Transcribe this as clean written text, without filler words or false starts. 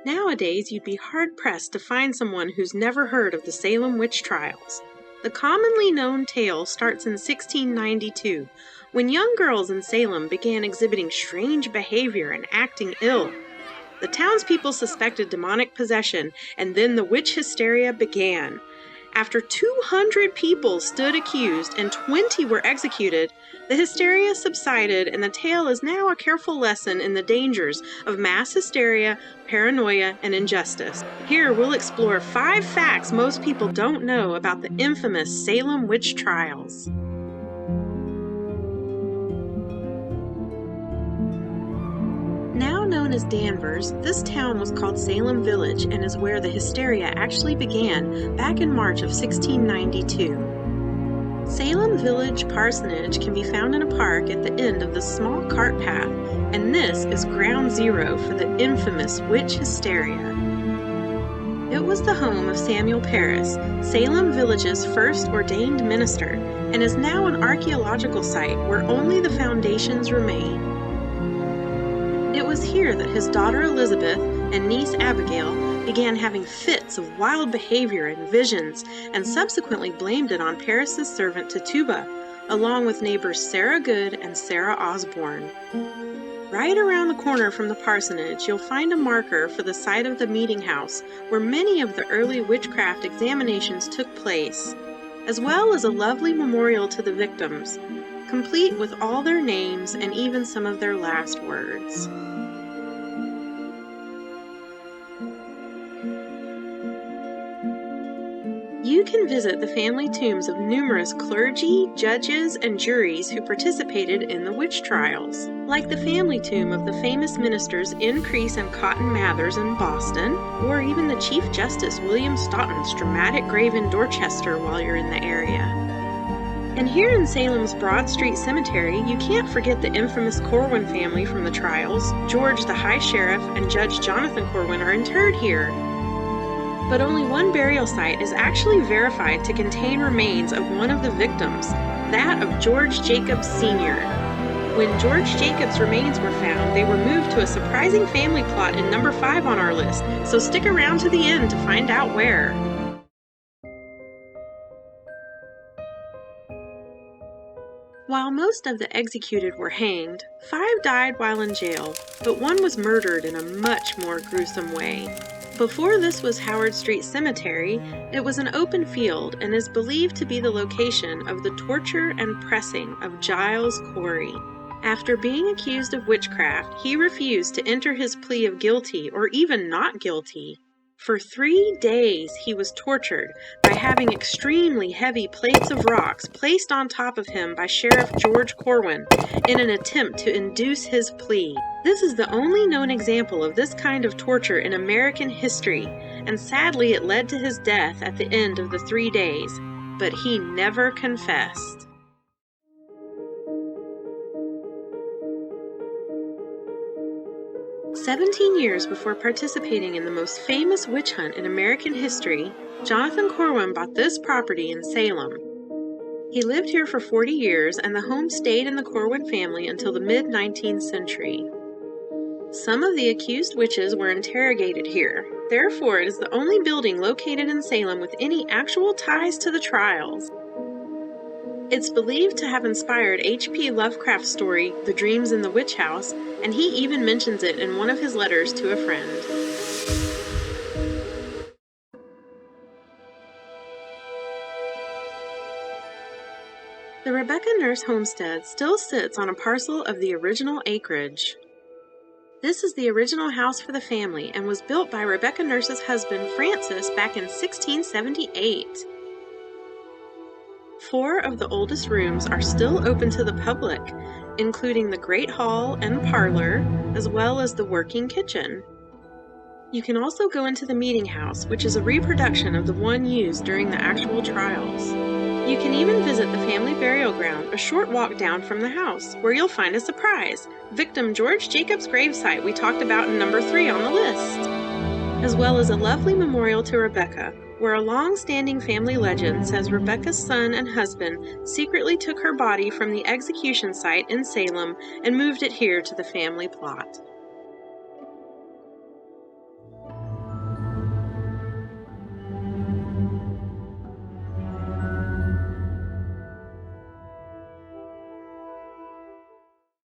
Nowadays, you'd be hard-pressed to find someone who's never heard of the Salem Witch Trials. The commonly known tale starts in 1692, when young girls in Salem began exhibiting strange behavior and acting ill. The townspeople suspected demonic possession, and then the witch hysteria began. After 200 people stood accused and 20 were executed, the hysteria subsided, and the tale is now a careful lesson in the dangers of mass hysteria, paranoia, and injustice. Here we'll explore 5 facts most people don't know about the infamous Salem Witch Trials. Now known as Danvers, this town was called Salem Village and is where the hysteria actually began back in March of 1692. Salem Village Parsonage can be found in a park at the end of the small cart path, and this is ground zero for the infamous witch hysteria. It was the home of Samuel Parris, Salem Village's first ordained minister, and is now an archaeological site where only the foundations remain. It was here that his daughter Elizabeth and niece Abigail began having fits of wild behavior and visions, and subsequently blamed it on Parris's servant Tituba, along with neighbors Sarah Good and Sarah Osborne. Right around the corner from the parsonage, you'll find a marker for the site of the meeting house where many of the early witchcraft examinations took place, as well as a lovely memorial to the victims, complete with all their names and even some of their last words. You can visit the family tombs of numerous clergy, judges, and juries who participated in the witch trials, like the family tomb of the famous ministers Increase and Cotton Mathers in Boston, or even the Chief Justice William Stoughton's dramatic grave in Dorchester while you're in the area. And here in Salem's Broad Street Cemetery, you can't forget the infamous Corwin family from the trials. George the High Sheriff and Judge Jonathan Corwin are interred here. But only one burial site is actually verified to contain remains of one of the victims, that of George Jacobs Sr. When George Jacobs' remains were found, they were moved to a surprising family plot in number 5 on our list, so stick around to the end to find out where. While most of the executed were hanged, 5 died while in jail, but one was murdered in a much more gruesome way. Before this was Howard Street Cemetery, it was an open field and is believed to be the location of the torture and pressing of Giles Corey. After being accused of witchcraft, he refused to enter his plea of guilty or even not guilty. For 3 days, he was tortured by having extremely heavy plates of rocks placed on top of him by Sheriff George Corwin in an attempt to induce his plea. This is the only known example of this kind of torture in American history, and sadly it led to his death at the end of the 3 days, but he never confessed. "17 years before participating in the most famous witch hunt in American history, Jonathan Corwin bought this property in Salem. He lived here for 40 years, and the home stayed in the Corwin family until the mid-19th century. Some of the accused witches were interrogated here. Therefore, it is the only building located in Salem with any actual ties to the trials. It's believed to have inspired H.P. Lovecraft's story, The Dreams in the Witch House, and he even mentions it in one of his letters to a friend. The Rebecca Nurse homestead still sits on a parcel of the original acreage. This is the original house for the family and was built by Rebecca Nurse's husband, Francis, back in 1678. 4 of the oldest rooms are still open to the public, including the Great Hall and Parlor, as well as the working kitchen. You can also go into the meeting house, which is a reproduction of the one used during the actual trials. You can even visit the family burial ground a short walk down from the house, where you'll find a surprise, victim George Jacobs' gravesite we talked about in number 3 on the list, as well as a lovely memorial to Rebecca, where a long-standing family legend says Rebecca's son and husband secretly took her body from the execution site in Salem and moved it here to the family plot.